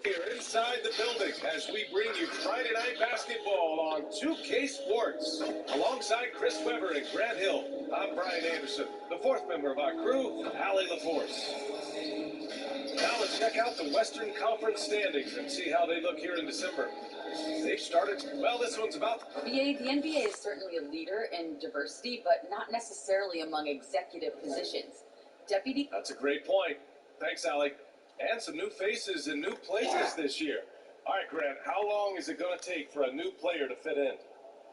Here inside the building as we bring you Friday Night Basketball on 2K Sports. Alongside Chris Webber and Grant Hill, I'm Brian Anderson, the fourth member of our crew, Allie LaForce. Now let's check out the Western Conference standings and see how they look here in December. They've started, well, this one's about... The NBA is certainly a leader in diversity, but not necessarily among executive positions. Deputy... That's a great point. Thanks, Allie. And some new faces and new places this year. All right, Grant, how long is it going to take for a new player to fit in?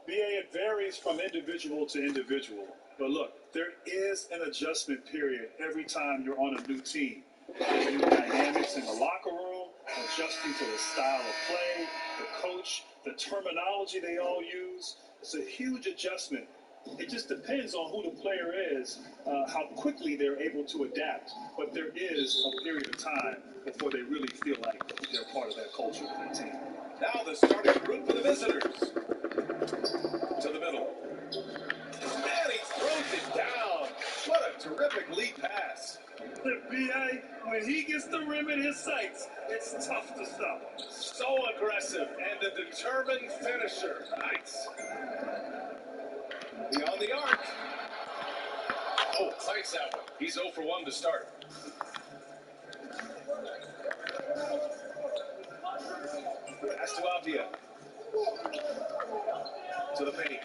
BA, it varies from individual to individual. But look, there is an adjustment period every time you're on a new team. There's new dynamics in the locker room, adjusting to the style of play, the coach, the terminology they all use. It's a huge adjustment. It just depends on who the player is, how quickly they're able to adapt. But there is a period of time before they really feel like they're part of that culture and that team. Now the starting group for the visitors. To the middle. And he throws it down. What a terrific lead pass. The BA, when he gets the rim in his sights, it's tough to stop. So aggressive and a determined finisher. Nice. Beyond the arc. Oh, fights that one. He's 0 for 1 to start. Pass to Avdia. To the paint.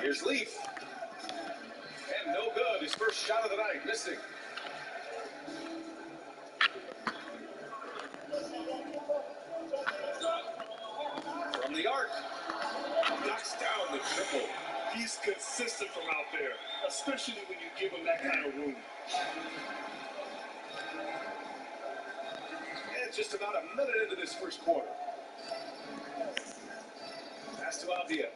Here's Leaf. And no good. His first shot of the night. Missing. From the arc. Knocks down the triple. He's consistent from out there, especially when you give him that kind of room. And just about a minute into this first quarter. Pass to Avdia.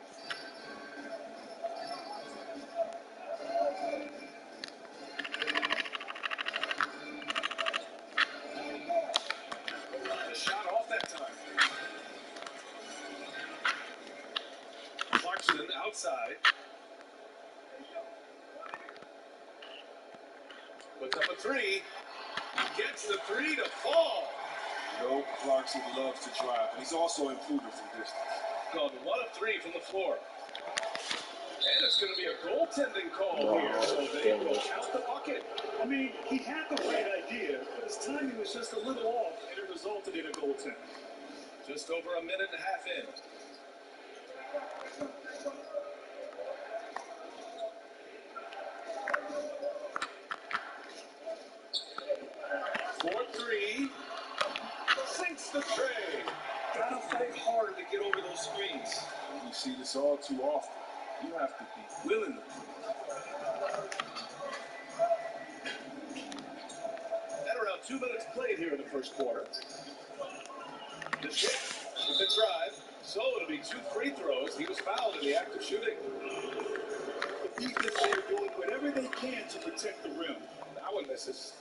The shot off that time. Clarkson outside. Puts up a three. Gets the three to fall. No, Clarkson loves to drive. He's also improving from distance. Gone 1 of 3 from the floor. And it's going to be a goaltending call here, so they will count the bucket. I mean, he had the right idea, but his timing was just a little off, and it resulted in a goaltend. Just over a minute and a half in. Sinks the tray. Gotta fight harder to get over those screens. You see this all too often. You have to be willing to. At around 2 minutes played here in the first quarter. The kick with the drive. So it'll be 2 free throws. He was fouled in the act of shooting. The defense, they're doing whatever they can to protect the rim. That one misses.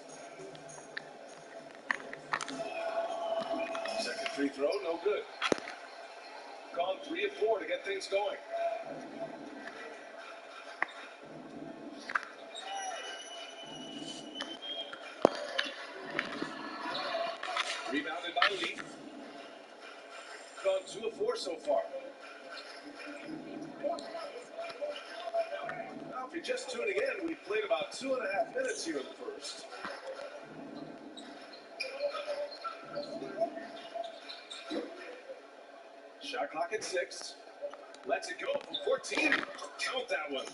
Second free throw, no good. Gone 3 of 4 to get things going. Rebounded by Leaf. Gone 2 of 4 so far. Now, if you're just tuning in, we've played about 2.5 minutes here in the first. Shot clock at 6. Lets it go from 14. Count that one.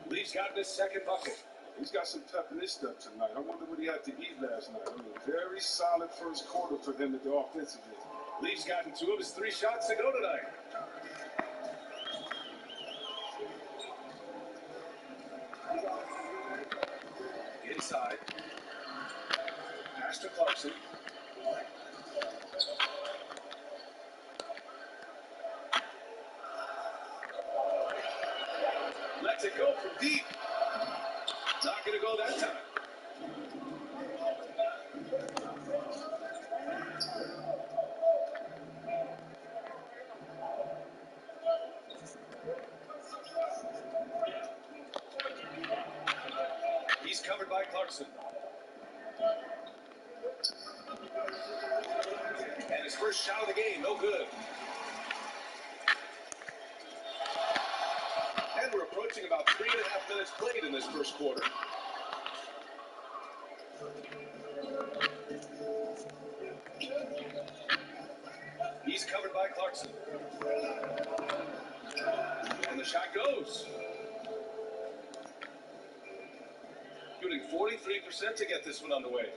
Leaf's gotten his second bucket. He's got some pep in his step tonight. I wonder what he had to eat last night. I mean, very solid first quarter for him at the offensive end. Leaf's gotten 2 of his 3 shots to go tonight. Inside. Pass to Clarkson. Lets it go from deep. Not going to go that time. He's covered by Clarkson. His first shot of the game, no good. And we're approaching about 3.5 minutes played in this first quarter. He's covered by Clarkson. And the shot goes. Shooting 43% to get this one underway.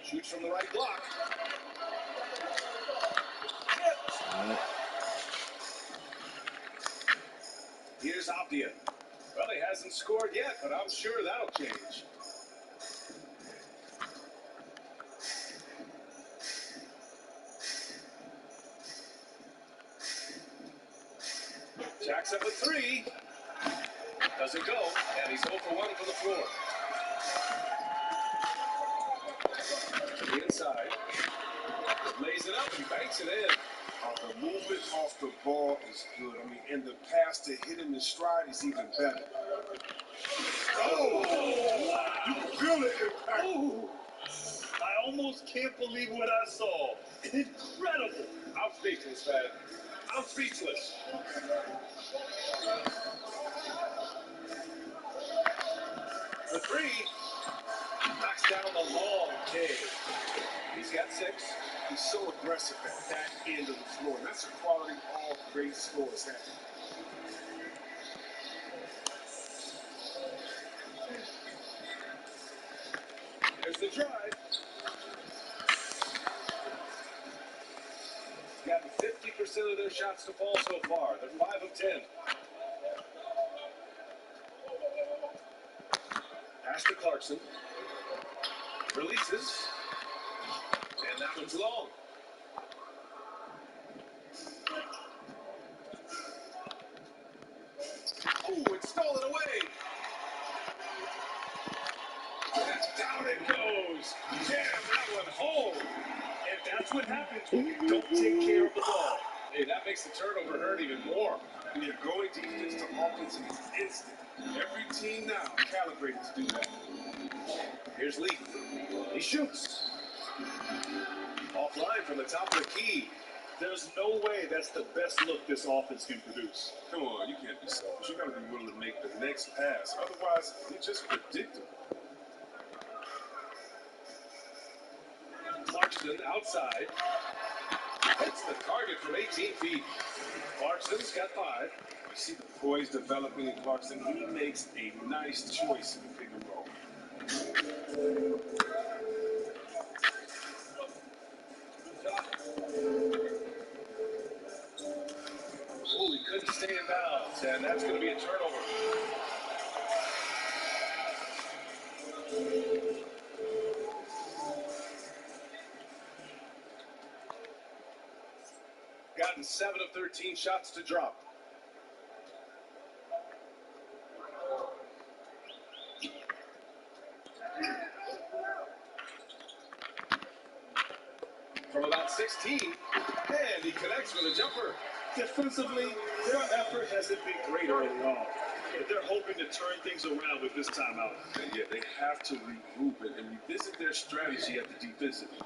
Shoots from the right block. Here's Opdia. Well, he hasn't scored yet, but I'm sure that'll change. Jacks up a three. Doesn't go, and he's 0 for 1 from the floor. To the inside. Lays it up and banks it in. The movement off the ball is good. I mean, and the pass to hit him in stride is even better. Oh, wow. You feel the impact. Oh, I almost can't believe what I saw. Incredible. I'm speechless, man. I'm speechless. The three knocks down the long K. He's got 6. He's so aggressive at that end of the floor. And that's a quality all great scorers have. There's the drive. Gotten 50% of their shots to fall so far. They're 5 of 10. Pass to Clarkson. Releases. And that one's long. Ooh, it's stolen away. And down it goes. Jam that one home. And that's what happens when you don't take care of the ball. Hey, that makes the turnover hurt even more. When you're going defense to offense, it's instant. Every team now calibrated to do that. Here's Leaf. He shoots. Offline from the top of the key. There's no way that's the best look this offense can produce. Come on, you can't be selfish. You got to be willing to make the next pass. Otherwise, it's just predictable. Clarkson outside. Hits the target from 18 feet. Clarkson's got 5. You see the poise developing in Clarkson. He makes a nice choice in the pick and roll. Oh, he couldn't stay in bounds, and that's going to be a turnover. Gotten 7 of 13 shots to drop. From about 16, and he connects with a jumper. Defensively, their effort hasn't been great early on. But they're hoping to turn things around with this timeout. And yeah, they have to regroup and revisit their strategy at the defensive end.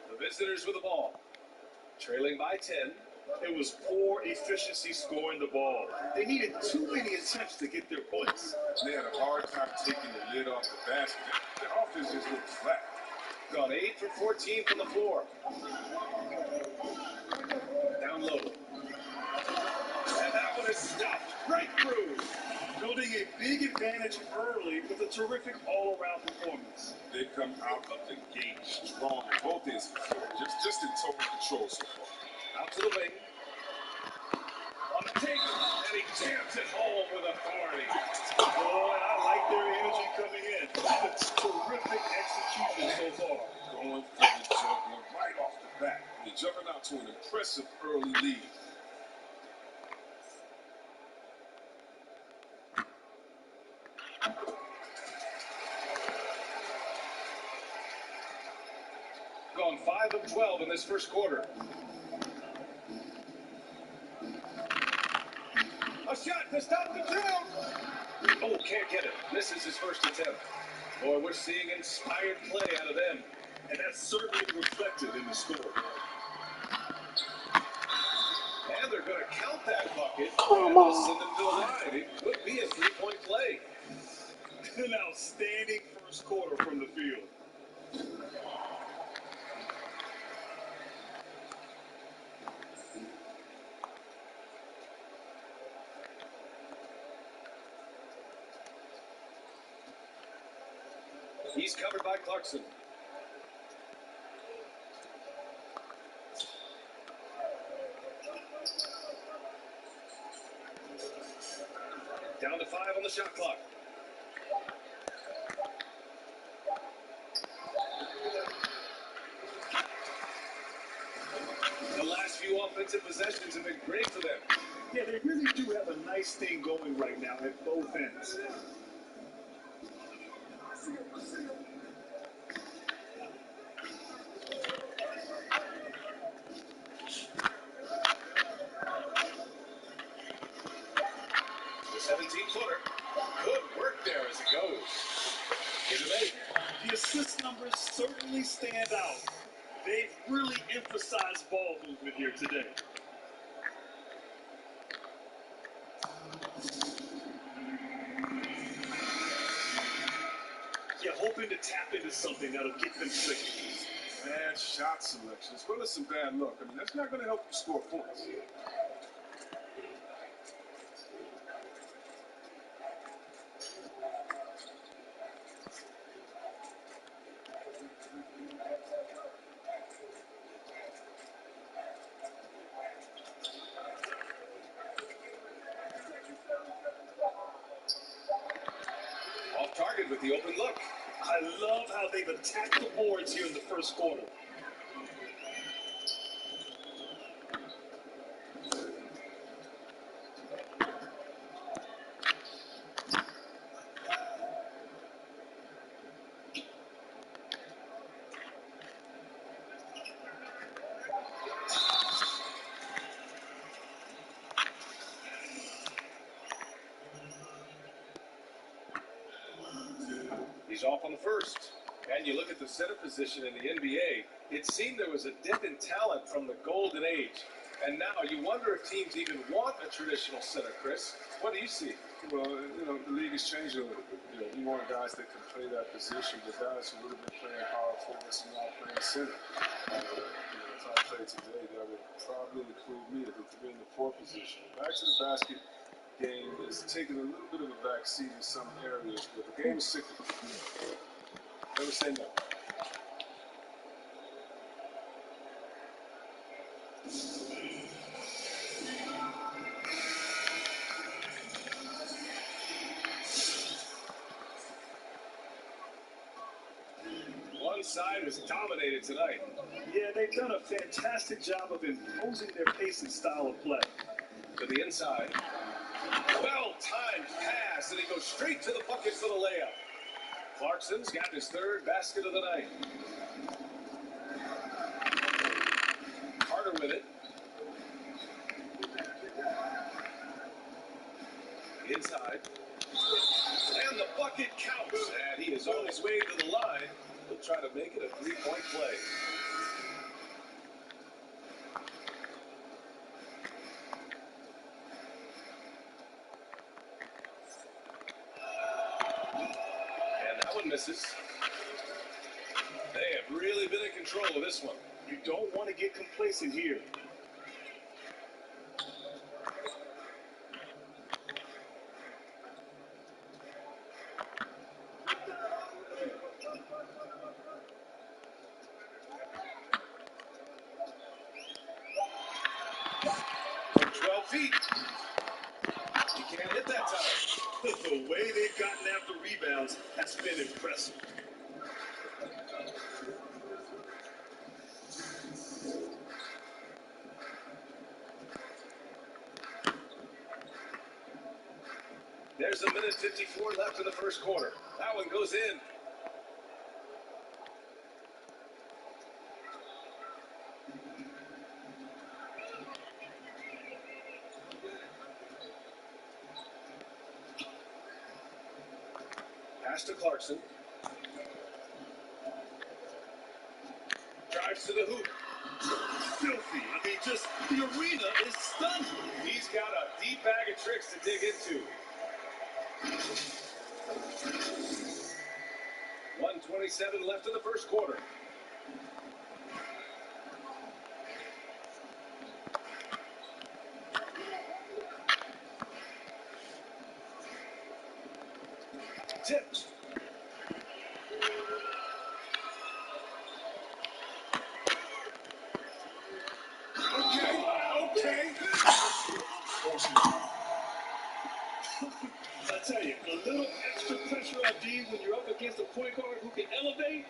The visitors with the ball. Trailing by 10. It was poor efficiency scoring the ball. They needed too many attempts to get their points. They had a hard time taking the lid off the basket. The offense just looked flat. Gone 8 for 14 from the floor. Down low. And that one is stopped right through. Building a big advantage early with a terrific all-around performance. They come out of the gate strong on both ends of the floor. Just in total control so far. Out to the wing. On the take, and he jams it home with authority. Boy, I like their energy coming in. It's terrific execution so far. Going for the juggler right off the bat. They're jumping out to an impressive early lead. gone 5 of 12 in this first quarter. A shot to stop the drought. Oh, can't get it. Misses his first attempt. Boy, we're seeing inspired play out of them. And that's certainly reflected in the score. And they're going to count that bucket. And they'll send them to the line. It could be a three-point play. An outstanding first quarter from the field. He's covered by Clarkson. Down to 5 on the shot clock. The last few offensive possessions have been great for them. Yeah, they really do have a nice thing going right now at both ends. The 17-footer. Good work there as it goes. Here's a mate. The assist numbers certainly stand out. They've really emphasized ball movement here today. Yeah, hoping to tap into something that'll get them clicking. Bad shot selection, as well as some bad luck. I mean, that's not going to help you score points. Off target with the open look. I love how they've attacked the boards here in the first quarter. He's off on the first. And you look at the center position in the NBA, it seemed there was a dip in talent from the golden age. And now you wonder if teams even want a traditional center, Chris. What do you see? Well, the league is changing a little bit. We want guys that can play that position, but guys who would have been playing power forwards and now playing center. If I played today, that would probably include me at the 3 and the 4 position. Back to the basket game is taking a little bit of a backseat in some areas, but the game is cyclical. Never say no. One side has dominated tonight. Yeah, they've done a fantastic job of imposing their pace and style of play. To the inside. Well-timed pass, and he goes straight to the bucket for the layup. Clarkson's got his third basket of the night. Carter with it. Inside. And the bucket counts. And he is on his way to the line. He'll try to make it a three-point play. And that one misses. They have really been in control of this one. You don't want to get complacent here. From 12 feet. He can't hit that time. The way they've gotten after rebounds has been impressive. There's a minute 54 left in the first quarter. That one goes in. Pass to Clarkson. Drives to the hoop. Filthy. I mean, just the arena is stunned. He's got a deep bag of tricks to dig into. 1:27 left in the first quarter. Tipped. Okay. I tell you, a little extra pressure on D when you're up against a point guard who can elevate.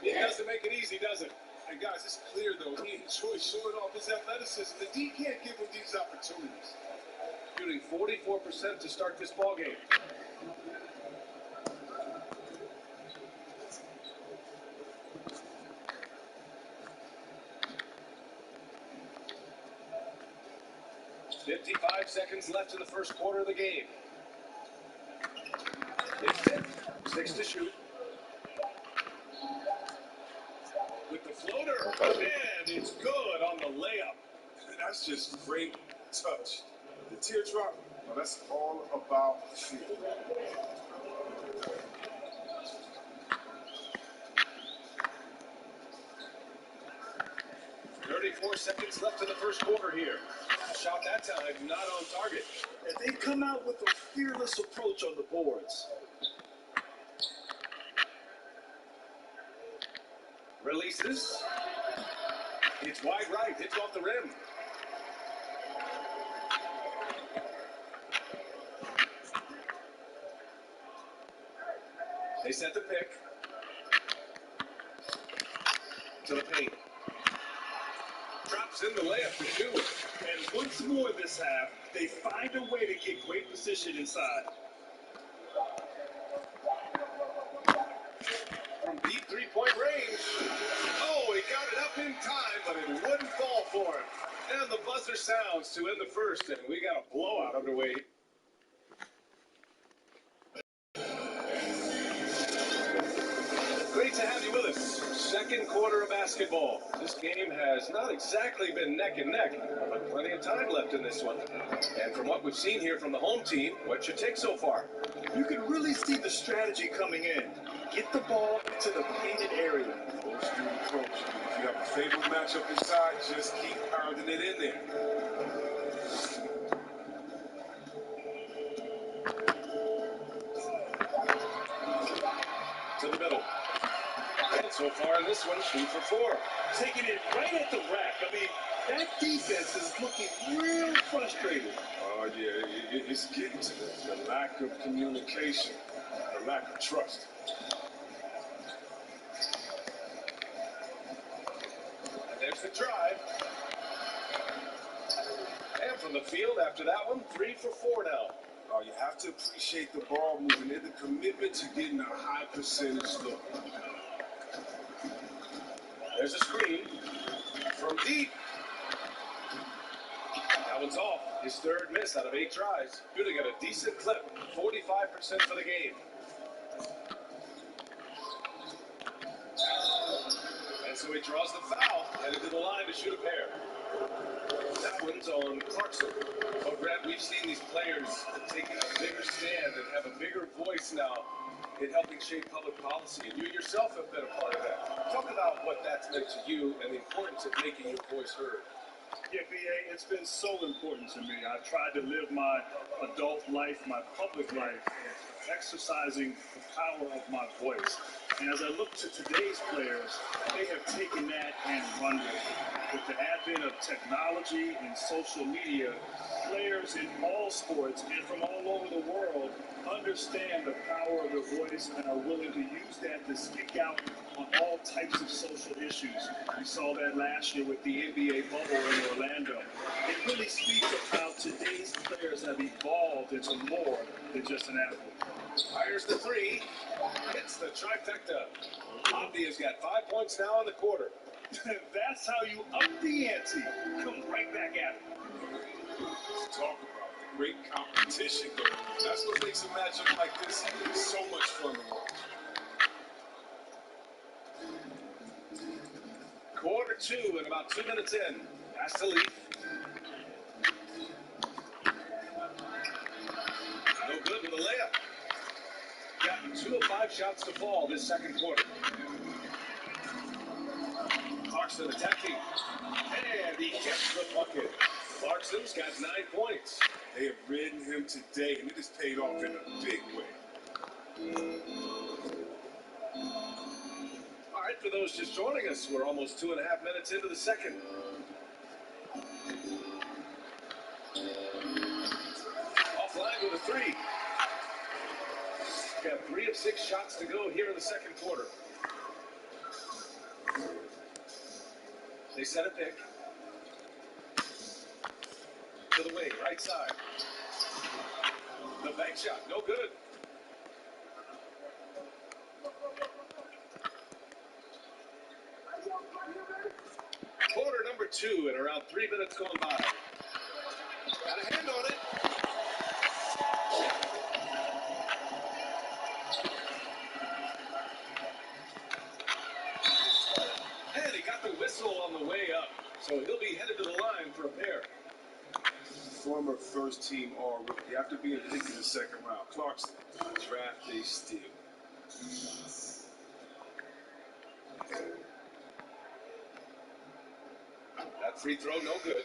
It doesn't make it easy, does it? And guys, it's clear though, he enjoys showing off his athleticism. The D can't give him these opportunities. Shooting 44% to start this ball game. .55 seconds left in the first quarter of the game. It's 10. 6 to shoot. With the floater, and it's good on the layup. That's just great touch. The teardrop, well, that's all about the field. .34 seconds left in the first quarter here. Shot that time, not on target. And they come out with a fearless approach on the boards. Releases. It's wide right, hits off the rim. They set the pick. To the paint. Drops in the layup for two. And once more this half, they find a way to get great position inside. From deep three-point range. Oh, he got it up in time, but it wouldn't fall for him. And the buzzer sounds to end the first, and we got a blowout underway. Great to have you with us. Second quarter of basketball. This game has not exactly been neck and neck, but plenty of time left in this one. And from what we've seen here from the home team, what's your take so far? You can really see the strategy coming in. Get the ball to the painted area. Old school approach. If you have a favorable matchup inside, just keep pounding it in there. To the middle. And so far in this one, 2 for 4. Taking it right at the rack. I mean, that defense is looking real frustrated. Oh, yeah, it's getting to the lack of communication, the lack of trust. And there's the drive. And from the field after that one, 3 for 4 now. Oh, you have to appreciate the ball movement and the commitment to getting a high percentage look. There's a screen from deep. That one's off. His third miss out of 8 tries. Shooting at a decent clip, 45% for the game. And so he draws the foul, headed to the line to shoot a pair. That one's on Clarkson. Oh, Grant, we've seen these players take a bigger stand and have a bigger voice now in helping shape public policy, and you yourself have been a part of that. Talk about what that's meant to you and the importance of making your voice heard. Yeah, BA, it's been so important to me. I've tried to live my adult life, my public life, exercising the power of my voice. And as I look to today's players, they have taken that and run with it. With the advent of technology and social media, players in all sports and from all over the world understand the power of the voice and are willing to use that to speak out on all types of social issues. We saw that last year with the NBA bubble in Orlando. It really speaks of how today's players have evolved into more than just an athlete. Fires the three, hits the trifecta. Omni has got 5 points now in the quarter. That's how you up the ante. Come right back at it. Talk about the great competition going on. That's what makes a matchup like this so much fun to watch. 2 and about 2 minutes in. Pass to Leaf. No good with a layup. Got 2 of 5 shots to fall this second quarter. Clarkson attacking. And he gets the bucket. Clarkson's got 9 points. They have ridden him today, and it has paid off in a big way. All right, for those just joining us, we're almost 2.5 minutes into the second. Offline with a 3. Got 3 of 6 shots to go here in the second quarter. They set a pick. To the wing, right side. The bank shot, no good. Quarter number 2 and around 3 minutes gone by. Got a hand on it. And he got the whistle on the way up. So he'll be headed to the line for a pair. Former first-team All-Rookie after being picked in the second round. Clarkson, draft day steal. That free throw, no good.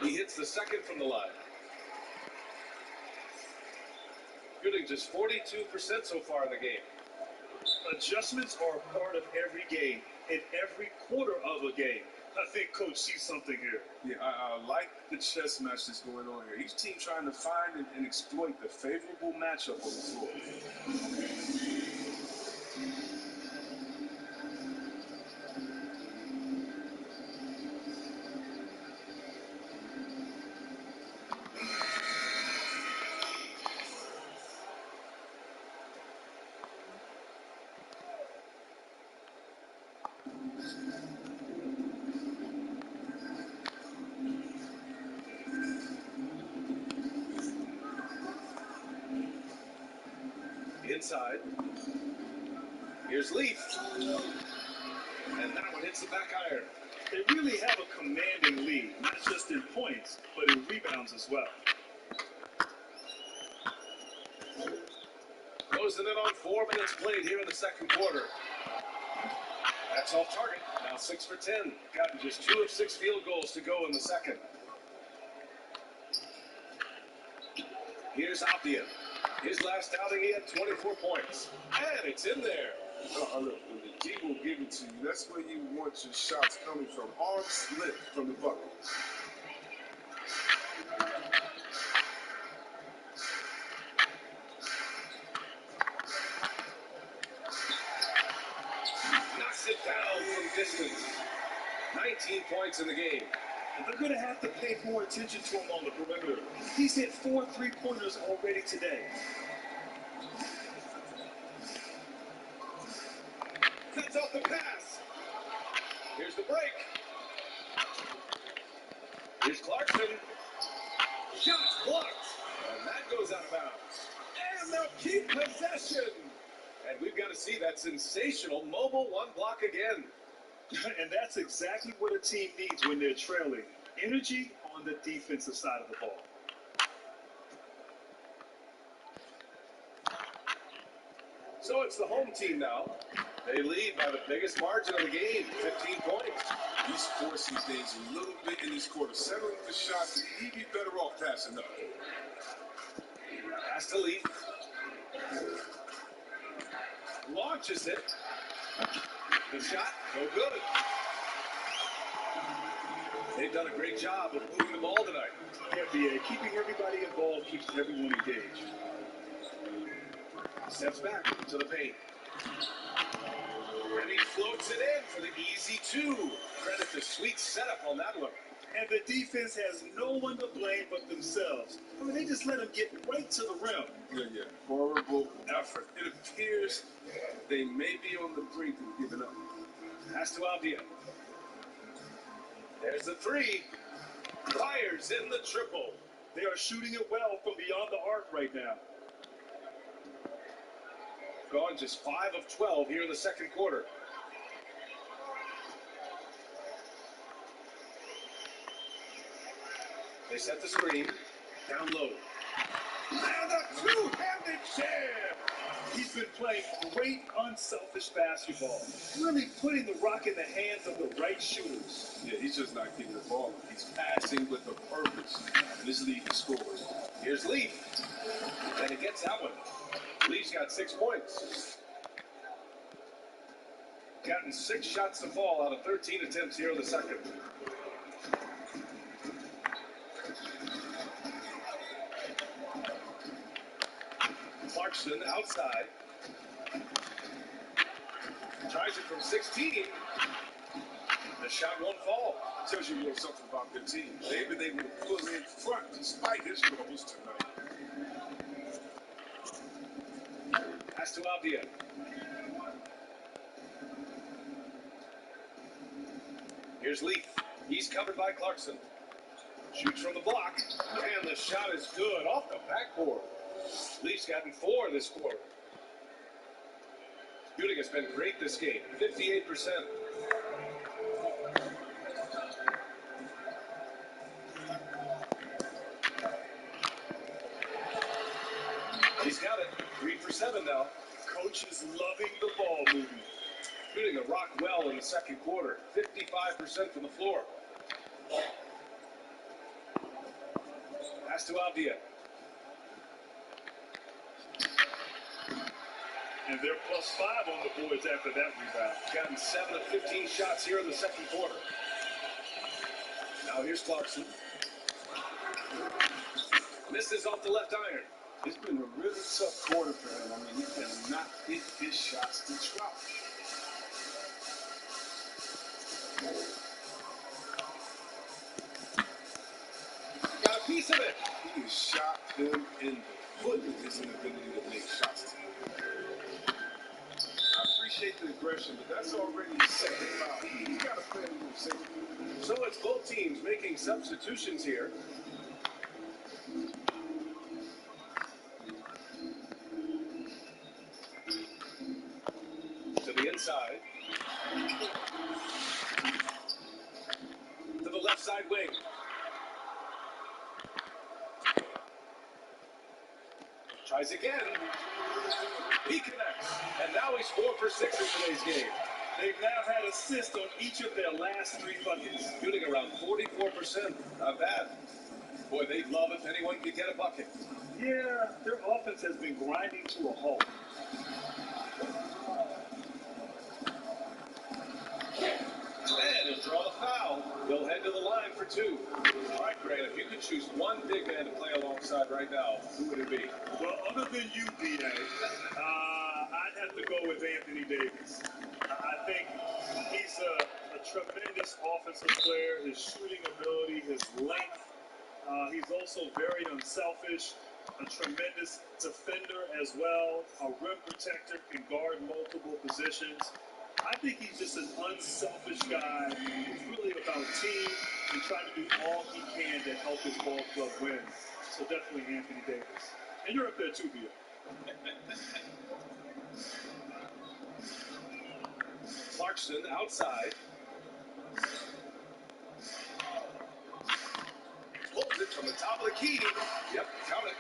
He hits the second from the line. Shooting just 42% so far in the game. Adjustments are a part of every game, in every quarter of a game. I think Coach sees something here. Yeah, I like the chess match that's going on here. Each team trying to find and exploit the favorable matchup on the floor. Inside. Here's Leaf. And that one hits the back iron. They really have a commanding lead, not just in points, but in rebounds as well. Closing in on 4 minutes played here in the second quarter. That's off target. Now 6 for 10. Gotten just 2 of 6 field goals to go in the second. Here's Apia. His last outing, he had 24 points. And it's in there. Look, when the D will give it to you, that's where you want your shots coming from. Arm slip from the bucket. Knocks it down from distance. 19 points in the game. And they're going to have to pay more attention to him on the perimeter. He's hit 4 3-pointers already today. Cuts off the pass. Here's the break. Here's Clarkson. Shots blocked. And that goes out of bounds. And they'll keep possession. And we've got to see that sensational mobile 1 block again. And that's exactly what a team needs when they're trailing. Energy on the defensive side of the ball. So it's the home team now. They lead by the biggest margin of the game, 15 points. He's forcing things a little bit in this quarter, settling the shots, and he'd be better off passing up. Pass to Leaf. Launches it. The shot, no good. They've done a great job of moving the ball tonight. Yeah, keeping everybody involved keeps everyone engaged. Steps back to the paint. And he floats it in for the easy 2. Credit the sweet setup on that one. And the defense has no one to blame but themselves. I mean, they just let him get right to the rim. Yeah. Horrible effort. It appears they may be on the brink of giving up. Pass to Apia. There's the 3. Fires in the triple. They are shooting it well from beyond the arc right now. gone just 5 of 12 here in the second quarter. They set the screen. Down low. And a two-handed jam. He's been playing great, unselfish basketball. Really putting the rock in the hands of the right shooters. Yeah, he's just not getting the ball. He's passing with a purpose. And this lead scores. Here's Leaf. And he gets that one. Leaf's got 6 points. Gotten 6 shots to fall out of 13 attempts here in the second. Clarkson outside. Tries it from 16. The shot won't fall. Tells you a little something about their team. They've been able to pull in front despite his troubles tonight. Pass to Avdia. Here's Leaf. He's covered by Clarkson. Shoots from the block. And the shot is good off the backboard. Leaf's gotten 4 this quarter. Shooting has been great this game. 58%. He's got it. 3 for 7 now. Coach is loving the ball movement. Shooting the rock well in the second quarter. 55% from the floor. Pass to Avdia. And they're +5 on the boards after that rebound. Gotten 7 of 15 shots here in the second quarter. Now here's Clarkson. Misses off the left iron. It's been a really tough quarter for him. I mean, he cannot hit his shots to drop. Got a piece of it. He has shot them in the foot with his inability to make shots to him. I appreciate the aggression, but that's already set the foul. He's got to play a little safer. So it's both teams making substitutions here. To the inside. To the left side wing. Tries again. He connects. And now he's 4 for 6 in today's game. They've now had assists on each of their last 3 buckets. Shooting around 44%. Not bad. Boy, they'd love if anyone could get a bucket. Yeah, their offense has been grinding to a halt. And he'll draw the foul. He'll head to the line for 2. All right, Grant, if you could choose one big man to play alongside right now, who would it be? Well, other than you, B.A., I'd have to go with Anthony Davis. I think he's a tremendous offensive player. His shooting ability, his length. He's also very unselfish, a tremendous defender as well, a rim protector, can guard multiple positions. I think he's just an unselfish guy who's really about team and trying to do all he can to help his ball club win. So definitely Anthony Davis. And you're up there too, Bill. Clarkson outside. Pulls it from the top of the key. Yep, count it.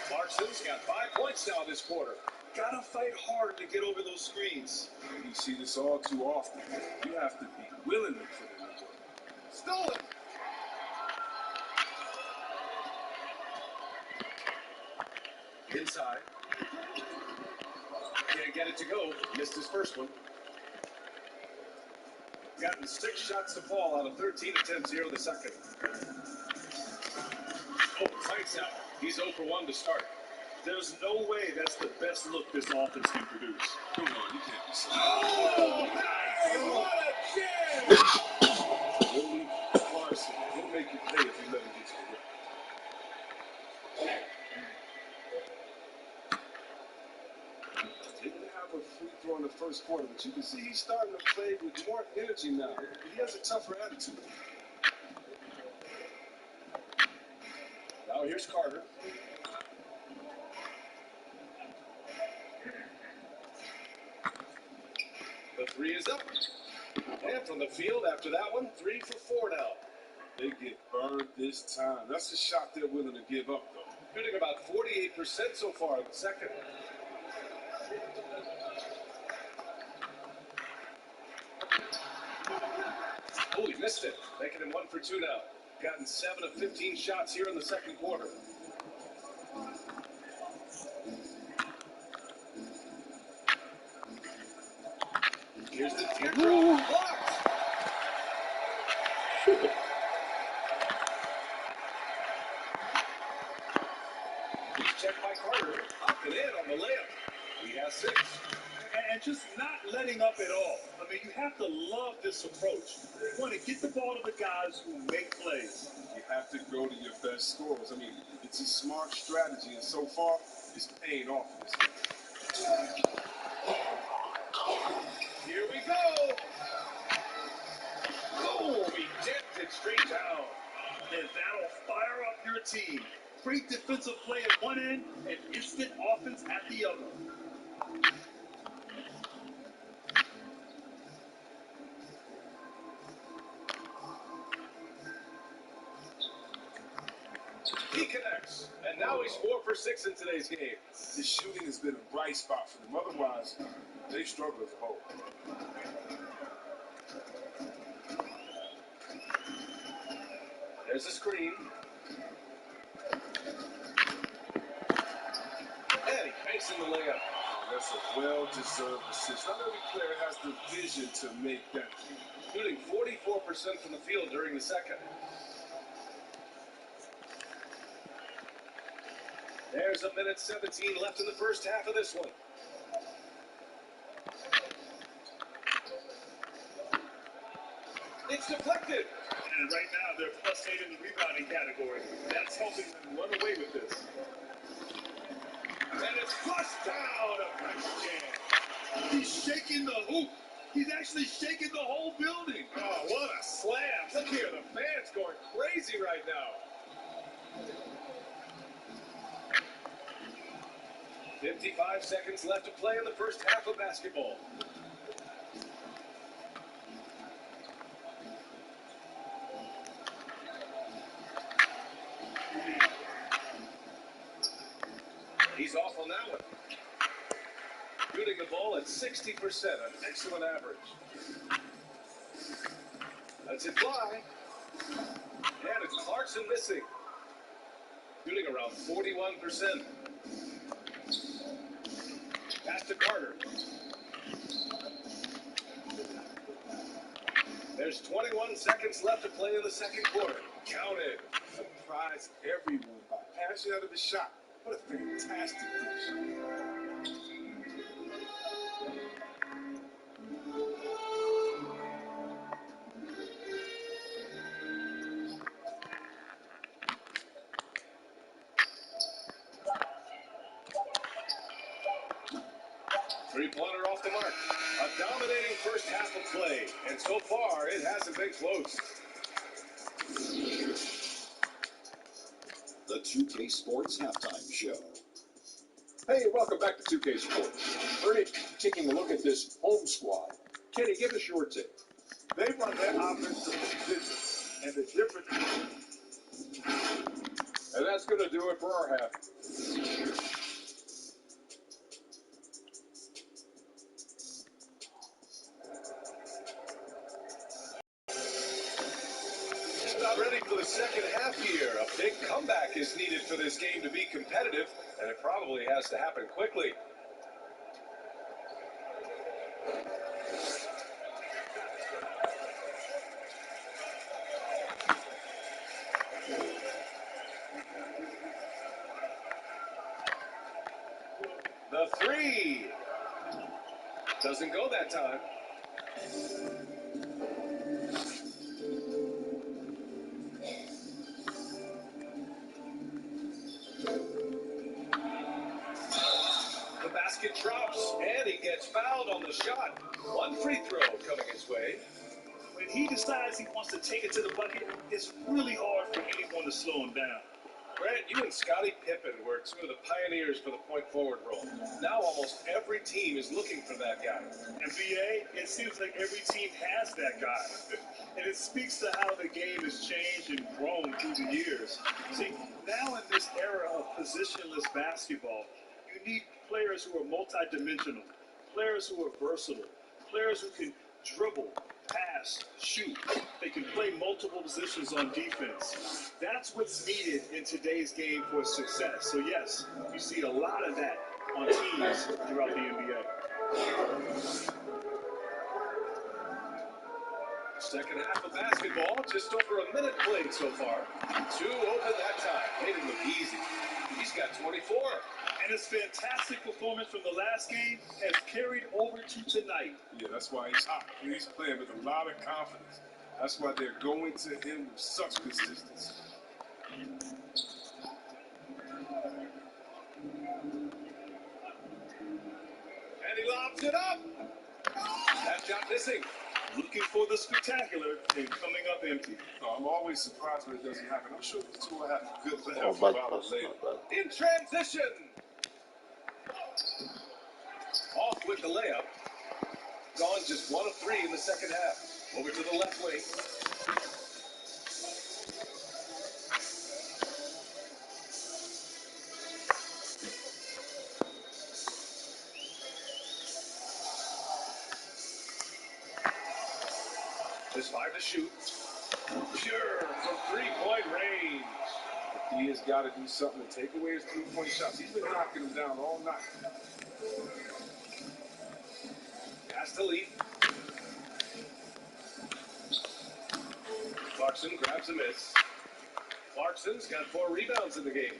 Clarkson's got 5 points now this quarter. Gotta fight hard to get over those screens. You see this all too often. You have to be willing to put in the work. Stolen. Inside. Can't get it to go. Missed his first one. Gotten 6 shots to fall out of 13 attempts here in the second. Oh, lights out. He's 0 for 1 to start. There's no way that's the best look this offense can produce. Come on, you can't be saying. Oh, man, what a jam! Willie Clarkson, he'll make you pay if you let him get to the rim. Didn't have a free throw in the first quarter, but you can see he's starting to play with more energy now. He has a tougher attitude. Now here's Carter. Three is up. And from the field after that one, 3 for 4 now. They get burned this time. That's a shot they're willing to give up, though. Shooting about 48% so far in the second. Oh, he missed it. Making him 1 for 2 now. Gotten 7 of 15 shots here in the second quarter. Here's the teardrop. Blocked. He's checked by Carter. Up and in on the layup. He has 6. And just not letting up at all. I mean, you have to love this approach. You want to get the ball to the guys who make plays. You have to go to your best scorers. I mean, it's a smart strategy, and so far, it's paying off in this game. Here we go. Oh, he dipped it straight down. And that'll fire up your team. Great defensive play at one end and instant offense at the other. He connects, and now he's 4 for 6 in today's game. His shooting has been a bright spot for them. Otherwise, they struggle as a whole. There's a screen. And he makes in the layup. That's a well-deserved assist. Not every player has the vision to make that. Shooting 44% from the field during the second. There's a minute 17 left in the first half of this one. It's deflected. And right now, they're +8 in the rebounding category. That's helping them run away with this. And it's flushed down. A nice jam. He's shaking the hoop. He's actually shaking the whole building. Oh, what a slam. Look here, the fans going crazy right now. 55 seconds left to play in the first half of basketball. He's off on that one. Shooting the ball at 60%, an excellent average. Let's it fly. And it's Clarkson missing. Shooting around 41%. Pass to Carter. There's 21 seconds left to play in the second quarter. Counted. Surprised everyone by passing out of the shot. What a fantastic dish. 3-pointer off the mark. A dominating first half of play. And so far, it hasn't been close. The 2K Sports Halftime Show. Hey, welcome back to 2K Sports. Ernie, taking a look at this home squad. Kenny, give us your take. They run their offense to position, and the difference. And that's going to do it for our half. Not ready for the second half here. A big comeback is needed for this game to be competitive, and it probably has to happen quickly. The three doesn't go that time. The basket drops, and he gets fouled on the shot. One free throw coming his way. When he decides he wants to take it to the bucket, it's really hard for anyone to slow him down. Grant, you and Scottie Pippen were two of the pioneers for the point forward role. Now almost every team is looking for that guy. NBA, it seems like every team has that guy. And it speaks to how the game has changed and grown through the years. See, now in this era of positionless basketball, you need players who are multidimensional, players who are versatile, players who can dribble, pass, shoot. They can play multiple positions on defense. That's what's needed in today's game for success. So yes, you see a lot of that on teams throughout the NBA. Second half of basketball, just over a minute played so far. Two open that time. Made it look easy. He's got 24. And his fantastic performance from the last game has carried over to tonight. Yeah, that's why he's hot. He's playing with a lot of confidence. That's why they're going to him with such consistency. And he lobs it up. That shot missing. Looking for the spectacular and coming up empty. No, I'm always surprised when it doesn't happen. I'm sure these two will have a good Oh, layoff bad about pass, it later. not bad. In transition. Off with the layup. Gone just 1 of 3 in the second half. Over to the left wing. There's 5 to shoot. Pure from 3-point range. He has got to do something to take away his three-point shots. He's been knocking them down all night. Pass to Lee. Clarkson grabs a miss. Clarkson's got 4 rebounds in the game.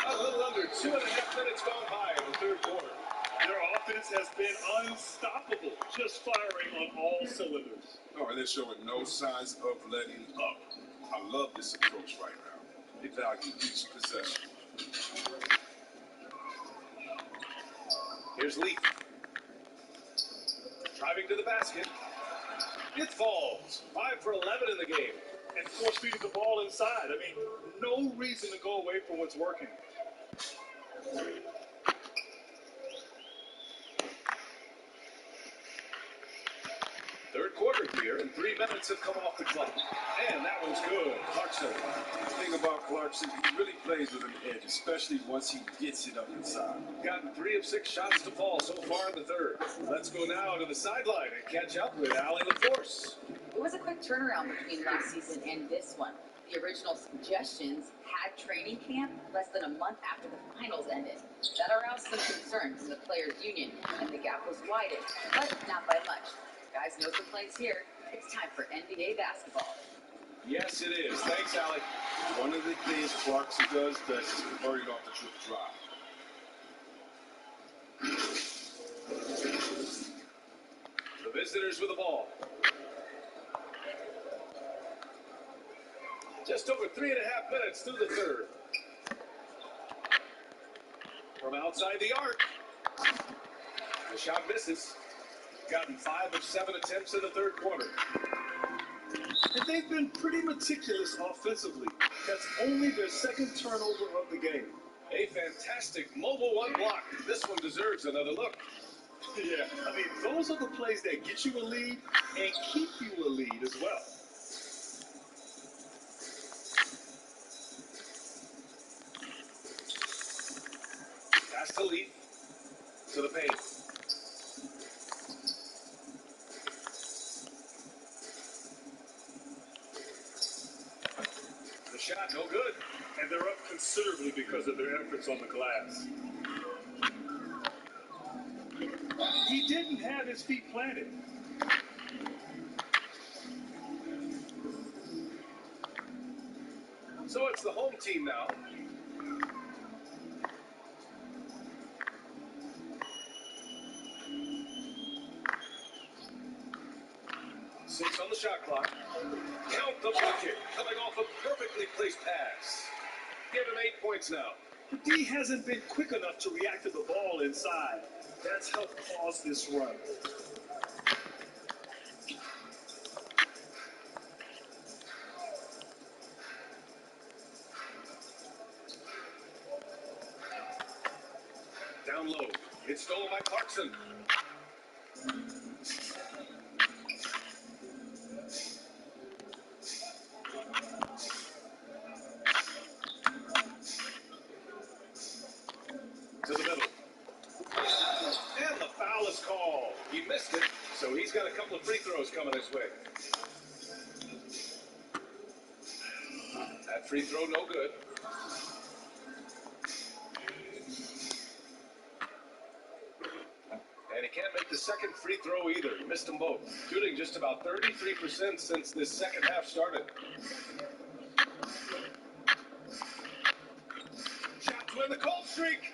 A little under 2.5 minutes gone by in the third quarter. Their offense has been unstoppable, just firing on all cylinders. Oh, and they're showing no signs of letting up. I love this approach right now. They value each possession. Here's Leaf. Driving to the basket. It falls. 5 for 11 in the game. And force feeding the ball inside. I mean, no reason to go away from what's working. Third quarter here, and 3 minutes have come off the clock. And that one's good. Clarkson. The thing about Clarkson, he really plays with an edge, especially once he gets it up inside. Gotten 3 of 6 shots to fall so far in the third. Let's go now to the sideline and catch up with Allie LaForce. It was a quick turnaround between last season and this one. The original suggestions had training camp less than a month after the finals ended. That aroused some concern from the players' union, and the gap was widened, but not by much. Guys, no complaints here. It's time for NBA basketball. Yes, it is. Thanks, Allie. One of the things Clarkson does best is converting off the dribble drive. The visitors with the ball. Just over 3.5 minutes through the third. From outside the arc. The shot misses. Gotten 5 of 7 attempts in the third quarter. And they've been pretty meticulous offensively. That's only their second turnover of the game. A fantastic mobile one block. This one deserves another look. Yeah, I mean, those are the plays that get you a lead and keep you a lead as well. Pass to Leaf. To the paint. The shot, no good. And they're up considerably because of their efforts on the glass. He didn't have his feet planted. So it's the home team now. Six on the shot clock. Count the bucket. Coming off a perfectly placed pass. Give him 8 points now. The D hasn't been quick enough to react to the ball inside. That's helped cause this run. down low. It's stolen by Clarkson. To the middle. And the foul is called. He missed it, so he's got a couple of free throws coming his way. That free throw, no good. And he can't make the second free throw either. He missed them both. Shooting just about 33% since this second half started. Shot to win the cold streak.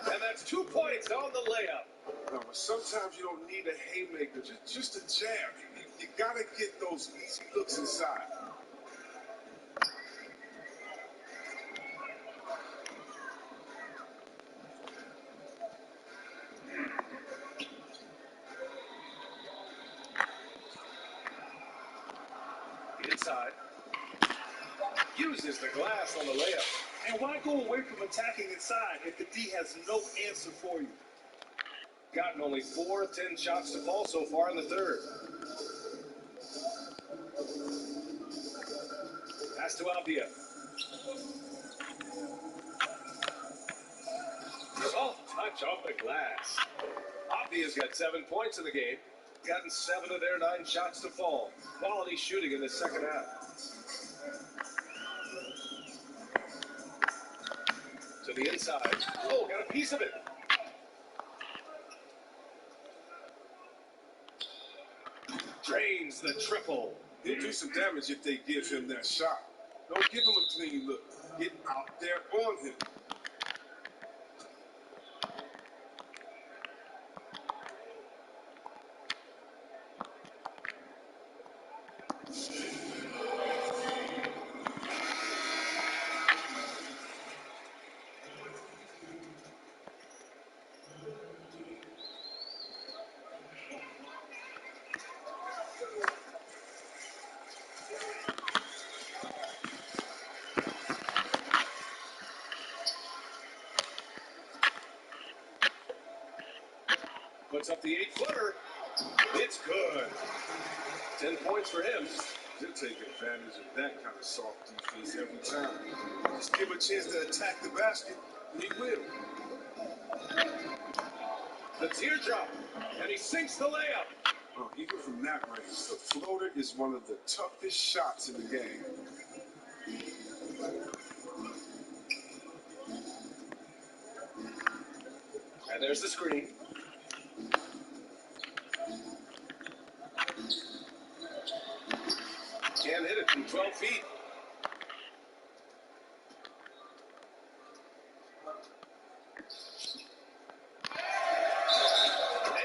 And that's 2 points on the layup. No, but sometimes you don't need a haymaker, just a jab. You got to get those easy looks inside. Inside. Uses the glass on the layup. And why go away from attacking inside if the D has no answer for you? Gotten only 4 of 10 shots to fall so far in the third. Pass to Albia. Soft touch off the glass. Albia's got 7 points in the game. Gotten 7 of their 9 shots to fall. Quality shooting in the second half. To the inside. Oh, got a piece of it. Drains the triple. He'll do some damage if they give him that shot. Don't give him a clean look. Get out there on him. Puts up the 8-footer. It's good. 10 points for him. He'll take advantage of that kind of soft defense every time. Just give him a chance to attack the basket, and he will. The teardrop, and he sinks the layup. Oh, even from that range, the floater is one of the toughest shots in the game. And there's the screen. Can't hit it from 12 feet.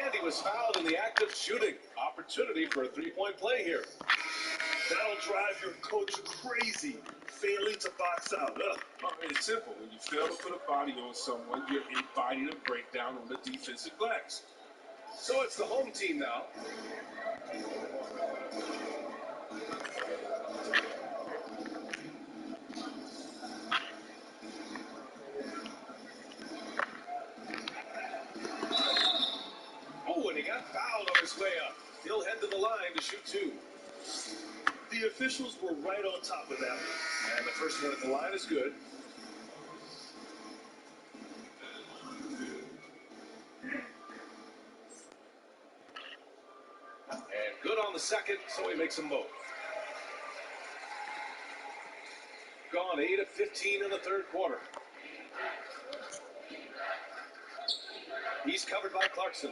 And he was fouled in the act of shooting. Opportunity for a three-point play here. That'll drive your coach crazy, failing to box out. Oh, it's simple. When you fail to put a body on someone, you're inviting a breakdown on the defensive glass. So it's the home team now. Oh, and he got fouled on his way up. He'll head to the line to shoot 2. The officials were right on top of that. And the first one at the line is good. And good on the second, so he makes them both. Gone 8 of 15 in the third quarter. He's covered by Clarkson.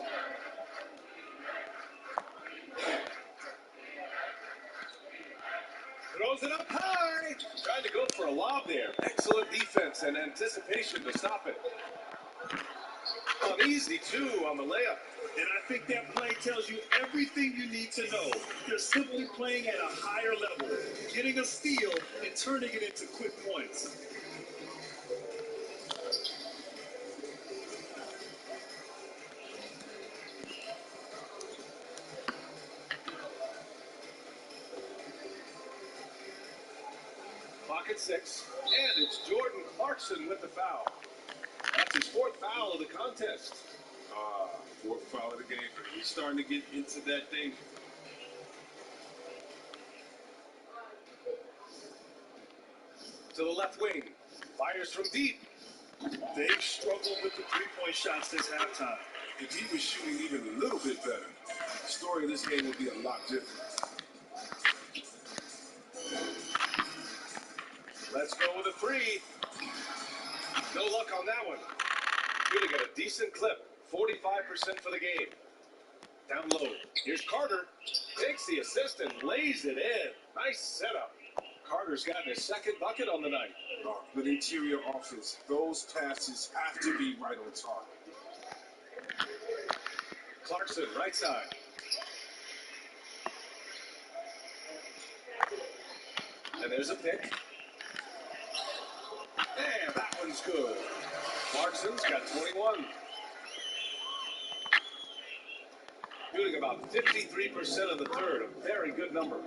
Throws it up high. Trying to go for a lob there. Excellent defense and anticipation to stop it. An easy 2 on the layup. And I think that play tells you everything you need to know. They're simply playing at a higher level, getting a steal and turning it into quick points. Pocket 6. And it's Jordan Clarkson with the foul. That That's his fourth foul of the contest. Fourth foul of the game. He's starting to get into that thing. To the left wing. Fires from deep. They've struggled with the three-point shots this halftime. If he was shooting even a little bit better, the story of this game would be a lot different. Let's go with a three. No luck on that one. Really got a decent clip. 45% for the game. Down low. Here's Carter. Takes the assist and lays it in. Nice setup. Carter's gotten his second bucket on the night. But interior offense, those passes have to be right on target. Clarkson, right side. And there's a pick. And that one's good. Clarkson's got 21. Shooting about 53% of the third. A very good number.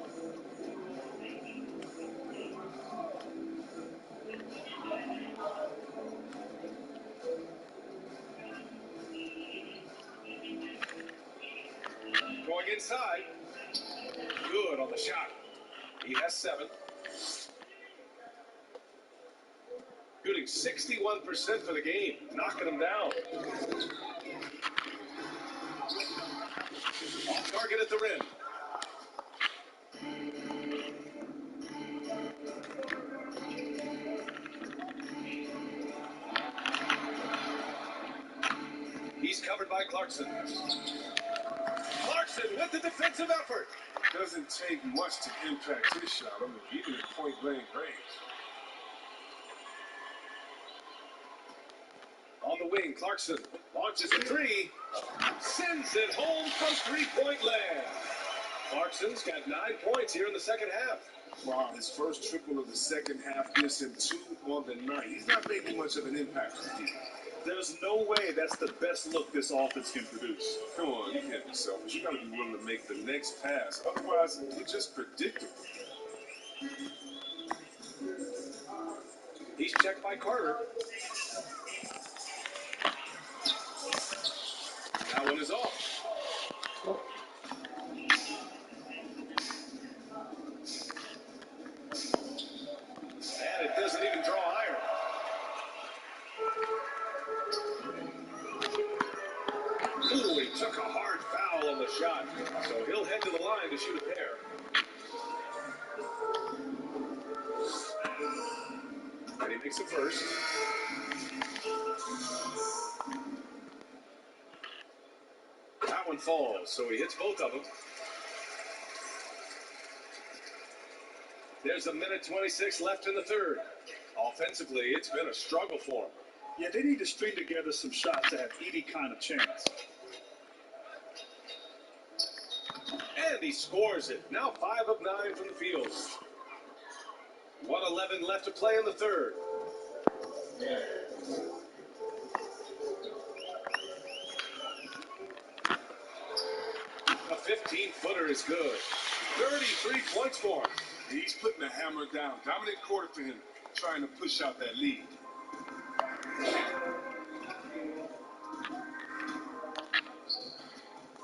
Going inside. Good on the shot. He has 7. Shooting 61% for the game. Knocking him down. Off target at the rim. He's covered by Clarkson. Clarkson with the defensive effort. Doesn't take much to impact his shot. I mean, even at point-blank range. On the wing, Clarkson launches a three. Sends it home from three-point land. Clarkson's got 9 points here in the second half. Wow, his first triple of the second half gives him 2 on the night. He's not making much of an impact on the team. There's no way that's the best look this offense can produce. Come on, you can't be selfish. You got to be willing to make the next pass. Otherwise, it's just predictable. He's checked by Carter. That one is off. And it doesn't even draw iron. Ooh, he took a hard foul on the shot. So he'll head to the line to shoot a pair. And he makes it first. That one falls, so he hits both of them. There's a minute 26 left in the third. Offensively, it's been a struggle for him. Yeah, they need to string together some shots to have any kind of chance. And he scores it. Now 5 of 9 from the field. 1:11 left to play in the third. A 15-footer is good. 33 points for him. He's putting the hammer down. Dominant quarter for him, trying to push out that lead.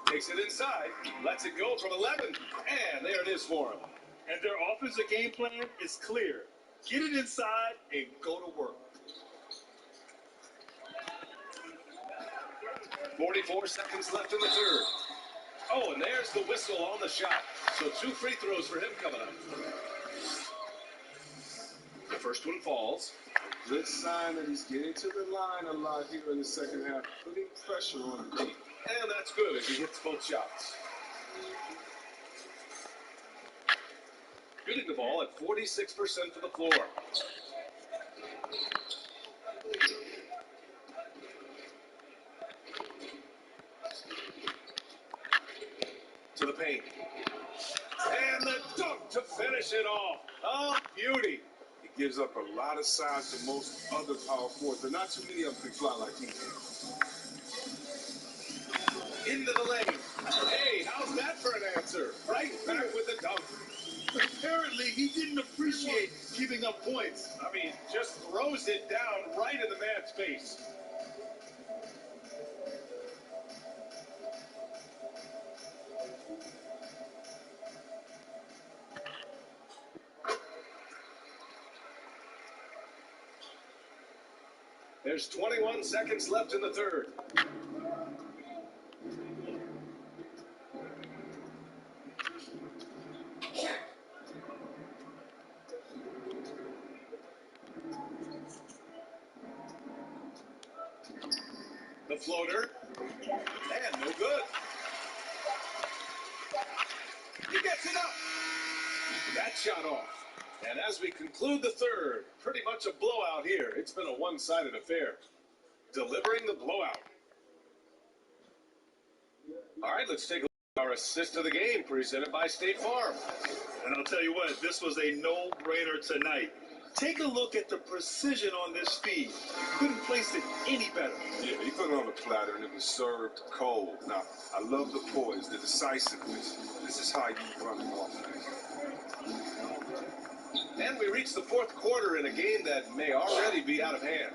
Takes it inside, lets it go from 11, and there it is for him. And their offensive game plan is clear. Get it inside and go to work. 44 seconds left in the third. Oh, and there's the whistle on the shot. So 2 free throws for him coming up. The first one falls. Good sign that he's getting to the line a lot here in the second half, putting pressure on the team. And that's good as he hits both shots. Shooting the ball at 46% for the floor. To the paint. And the dunk to finish it off. Oh, beauty. He gives up a lot of size to most other power forwards, but not too many of them can fly like he can. Into the lane. Hey, how's that for an answer? Right back with the dunk. Apparently, he didn't appreciate giving up points. I mean, just throws it down right in the man's face. There's 21 seconds left in the third. The floater, and no good. He gets it up. That shot off. And as we conclude the third, pretty much a blowout here. It's been a one-sided affair. Delivering the blowout. All right, let's take a look at our assist of the game presented by State Farm. And I'll tell you what, this was a no-brainer tonight. Take a look at the precision on this feed. Couldn't place it any better. Yeah, he put it on a platter and it was served cold. Now, I love the poise, the decisiveness. This is how you run an offense. And we reach the fourth quarter in a game that may already be out of hand.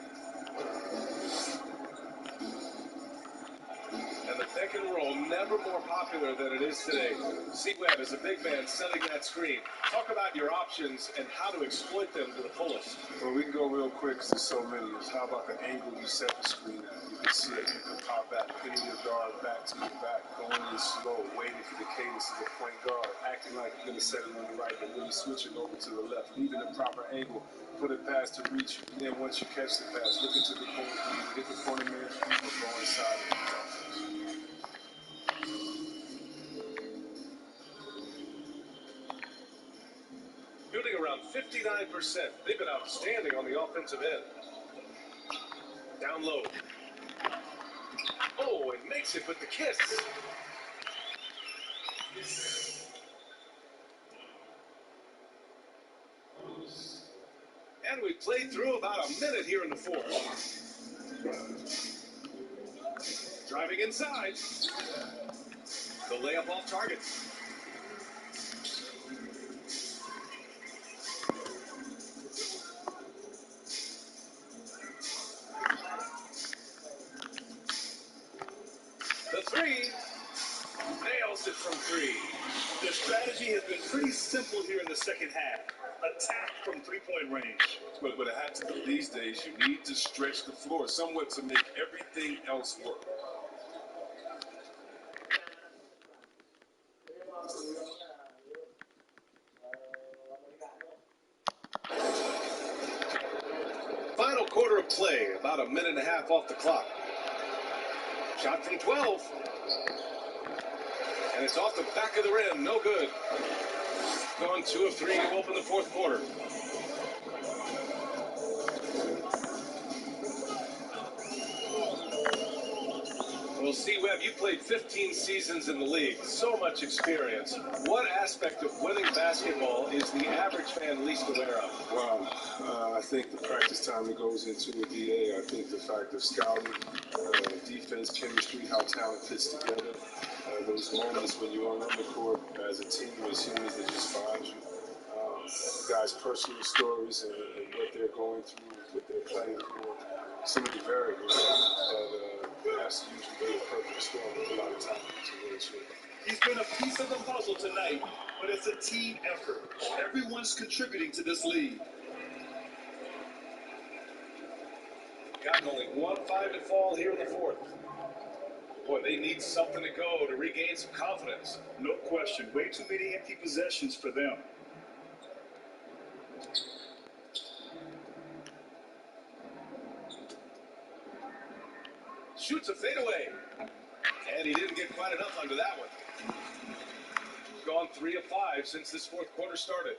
And the pick and roll, never more popular than it is today. C-Webb is a big man setting that screen. Talk about your options and how to exploit them to the fullest. Well, we can go real quick because there's so many. How about the angle you set the screen at? You can see it. You can pop back, pinning your guard back to your back, going in slow, waiting for the cadence of the point guard, acting like you're going to set it on the right, but really switching over to the left, leaving the proper angle, put it past to reach you. And then once you catch the pass, look into the corner, hit the corner man's feet, or go inside of the offense. Shooting around 59%. They've been outstanding on the offensive end. Down low. Oh, and makes it with the kiss. And we played through about a minute here in the fourth. Driving inside. The layup off target. The three. Nails it from three. The strategy has been pretty simple here in the second half. Attack from three-point range. But it had to be these days. You need to stretch the floor somewhat to make everything else work. Final quarter of play, about a minute and a half off the clock. Shot from 12. And it's off the back of the rim, no good. Gone 2 of 3 to open the fourth quarter. Well, C-Webb, you played 15 seasons in the league, so much experience. What aspect of winning basketball is the average fan least aware of? Well, I think the practice time that goes into a DA. I think the fact of scouting, defense, chemistry, how talent fits together. Those moments when you're on the court as a team, as humans that just find you. Guys' personal stories and what they're going through, what they're playing for. Some of the variables that has to usually be a perfect storm with a lot of time to win through. He's been a piece of the puzzle tonight, but it's a team effort. Everyone's contributing to this lead. Gotten only 1 5 to fall here in the fourth. Boy, they need something to go to regain some confidence. No question. Way too many empty possessions for them. Shoots a fadeaway. And he didn't get quite enough under that one. Gone 3 of 5 since this fourth quarter started.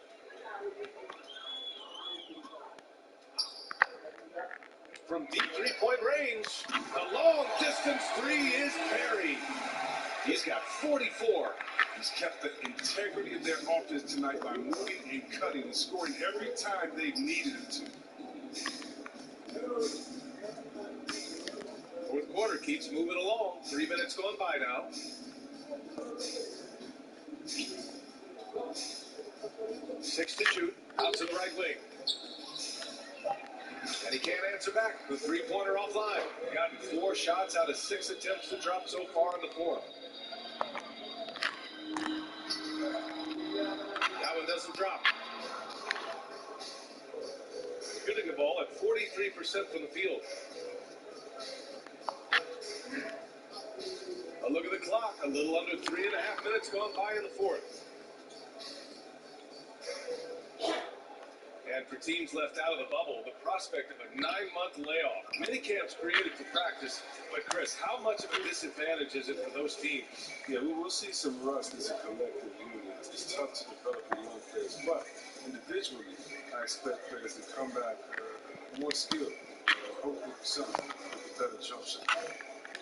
From deep three-point range, the long distance three is buried. He's got 44. He's kept the integrity of their offense tonight by moving and cutting and scoring every time they've needed him to. Fourth quarter keeps moving along. 3 minutes gone by now. Six to shoot. Out to the right wing. And he can't answer back. The three-pointer offline. Gotten 4 shots out of 6 attempts to drop so far in the fourth. That one doesn't drop. Shooting the ball at 43% 43% from the field. A look at the clock. A little under 3.5 minutes gone by in the fourth. And for teams left out of the bubble, the prospect of a 9-month layoff. Many camps created for practice, but Chris, how much of a disadvantage is it for those teams? Yeah, we will see some rust as a collective unit. It's tough to develop the young players, but individually, I expect players to come back more skilled, hopefully for something with a better jump shot.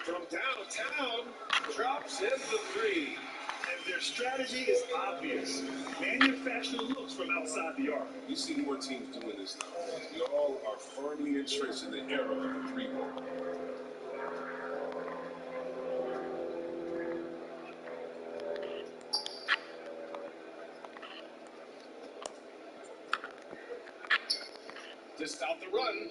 From downtown, drops in the three. And their strategy is obvious. Manufacture looks from outside the arc. You see more teams doing this now. We all are firmly entrenched in the era of the three-ball. To stop the run.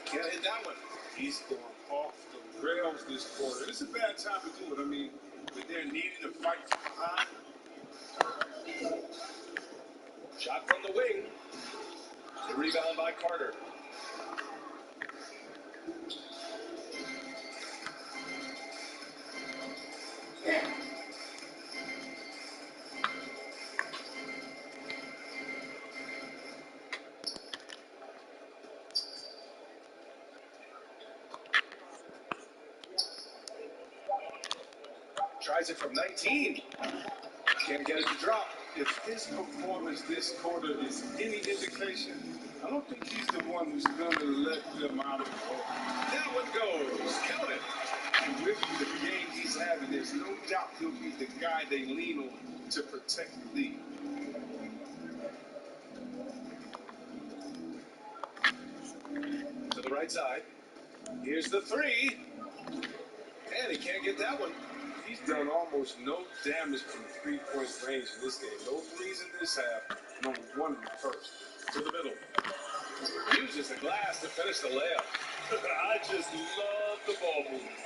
Can't hit that one. He's going off the rails this quarter. It's a bad time to do it. I mean, when they're needing to fight from behind. Shot from the wing. The rebound by Carter. Tries it from 19. Can't get it to drop. If his performance this quarter is any indication, I don't think he's the one who's going to let them out of the ball. That one goes. Count it. And with the game he's having, there's no doubt he'll be the guy they lean on to protect the lead. To the right side. Here's the three. And he can't get that one. He's done almost no damage from three-point range in this game. No threes in this half, no one in the first. To the middle. Uses the glass to finish the layup. I just love the ball movement.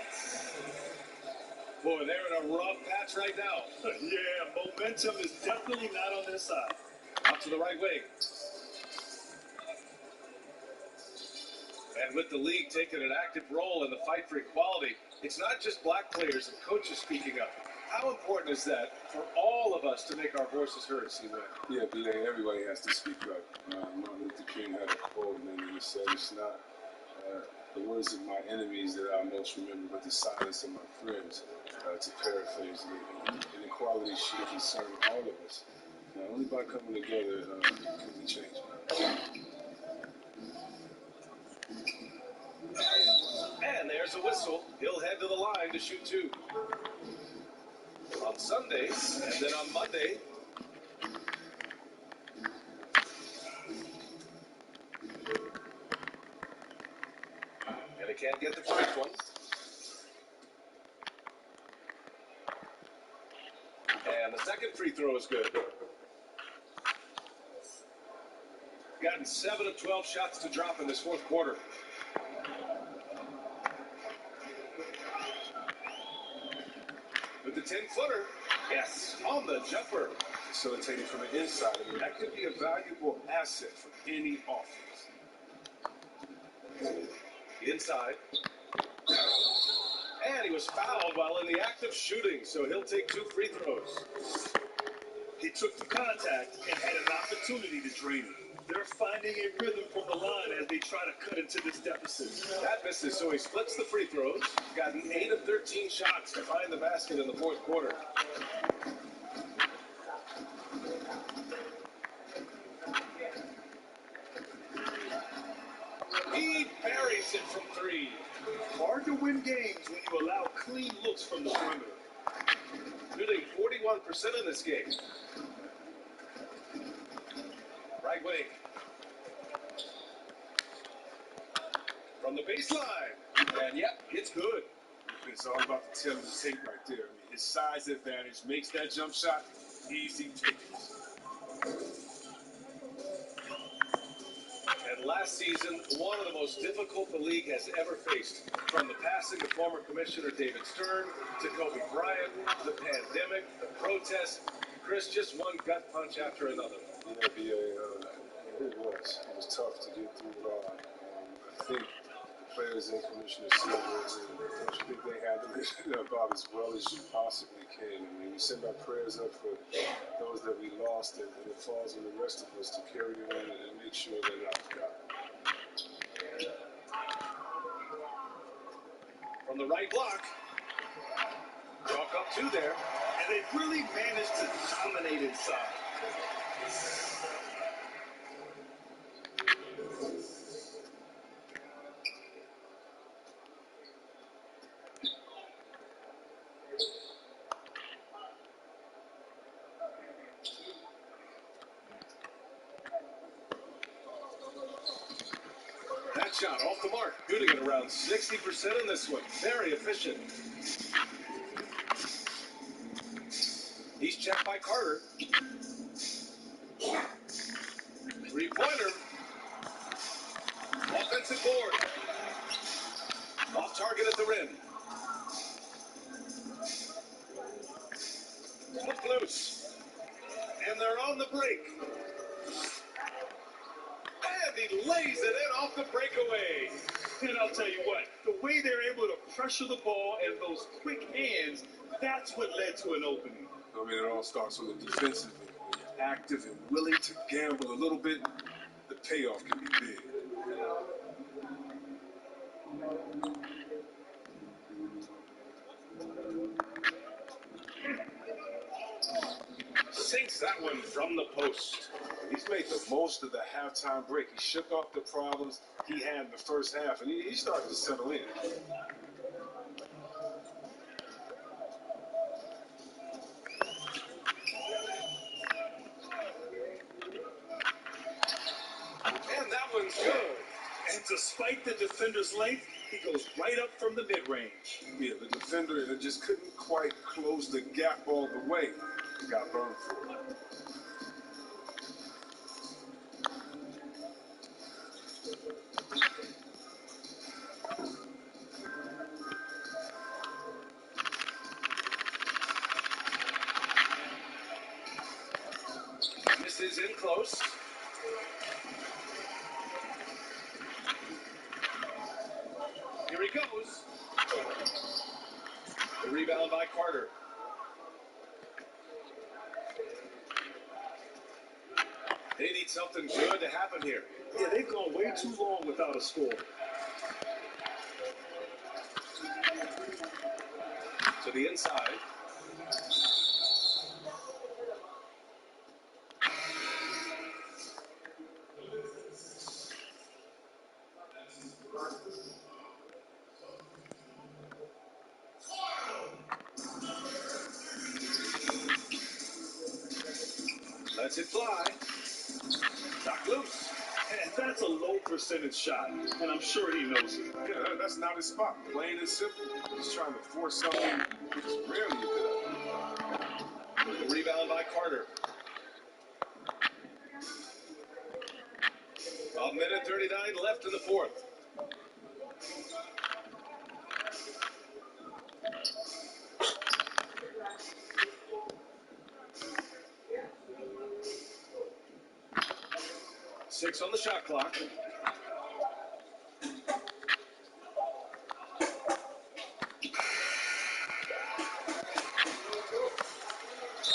Boy, they're in a rough patch right now. Yeah, momentum is definitely not on their side. Out to the right wing. And with the league taking an active role in the fight for equality, it's not just black players and coaches speaking up. How important is that for all of us to make our voices heard, C-Way? Yeah, B.A., everybody has to speak up. Martin Luther King had a quote, and he said, it's not the words of my enemies that I most remember, but the silence of my friends, to paraphrase it. Inequality should concern all of us. Only by coming together can we change it. And there's a whistle. He'll head to the line to shoot two. On Sunday, and then on Monday. And he can't get the first one. And the second free throw is good. Gotten 7 of 12 shots to drop in this fourth quarter. With the 10-footer, yes, on the jumper. Facilitating from the inside. I mean, that could be a valuable asset for any offense. Inside. And he was fouled while in the act of shooting, so he'll take 2 free throws. He took the contact and had an opportunity to drain it. They're finding a rhythm from the line as they try to cut into this deficit. That misses, so he splits the free throws. Gotten 8 of 13 shots to find the basket in the fourth quarter. He buries it from 3. Hard to win games when you allow clean looks from the perimeter. Shooting 41% in this game. Right wing. From the baseline. And yep, it's good. It's all about the tail of the tape right there. I mean, his size advantage makes that jump shot easy pickings. And last season, one of the most difficult the league has ever faced. From the passing of former Commissioner David Stern to Kobe Bryant, the pandemic, the protests. Chris, just one gut punch after another. Yeah, B.A., it was. It was tough to get through it all. think players and Commissioner Silver, don't you think they handle it about as well as you possibly can? I mean, we send our prayers up for those that we lost, and it falls on the rest of us to carry on and make sure they're not forgotten. From the right block. Chalk up two there. And they really managed to dominate inside. That shot off the mark. Shooting at around 60% in this one. Very efficient. He's checked by Carter. Three-pointer. Offensive board. Off target at the rim. Flip loose. And they're on the break. And he lays it in off the breakaway. And I'll tell you what, the way they're able to pressure the ball and those quick hands, that's what led to an opening. I mean, it all starts with the defensive end. When you're active and willing to gamble a little bit, the payoff can be big. Sinks that one from the post. He's made the most of the halftime break. He shook off the problems he had in the first half, and he started to settle in. And that one's good. And despite the defender's length, he goes right up from the mid-range. Yeah, the defender just couldn't quite close the gap all the way. Got burned for it. Misses in close. Here he goes. The rebound by Carter. They need something good to happen here. Yeah, they've gone way too long without a score. To the inside. Lets it fly. Knock loose. And that's a low percentage shot, and I'm sure he knows it. Yeah, that's not his spot. Plain and simple. He's trying to force something which is rarely a good idea. The rebound by Carter. A minute 39 left in the fourth. Six on the shot clock.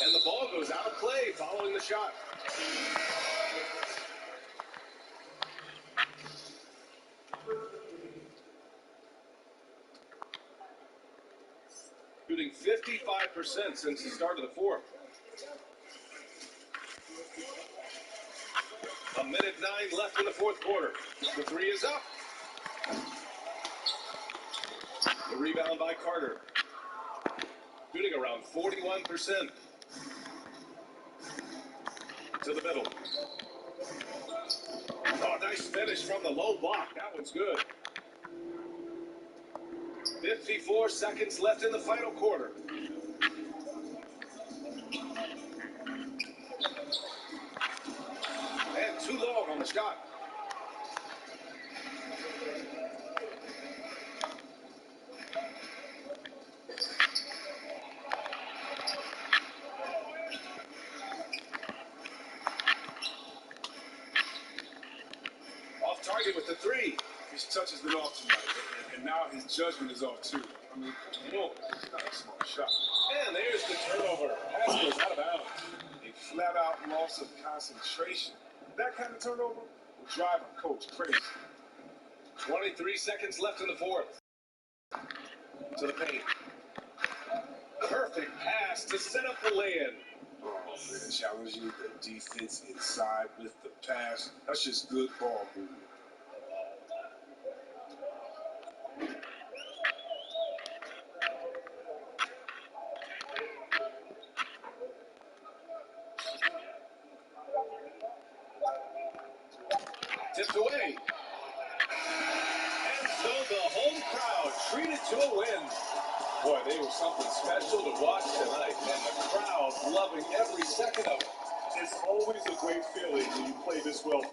And the ball goes out of play following the shot. Shooting 55% since the start of the fourth. A minute 9 left in the fourth quarter. The three is up. The rebound by Carter. Shooting around 41%. To the middle. Oh, nice finish from the low block. That one's good. 54 seconds left in the final quarter. And too long on the shot. Off target. target with the three. His touch has been off tonight, and now his judgment is off too. I mean, no, it's not a smart shot. And there's the turnover. Pass goes out of bounds. A flat-out loss of concentration. That kind of turnover will drive a coach crazy. 23 seconds left in the fourth. To the paint. Perfect pass to set up the lay-in. Oh, man, challenging the defense inside with the pass. That's just good ball movement. Tipped away. And so the home crowd treated to a win. Boy, they were something special to watch tonight, and the crowd loving every second of it. It's always a great feeling when you play this well.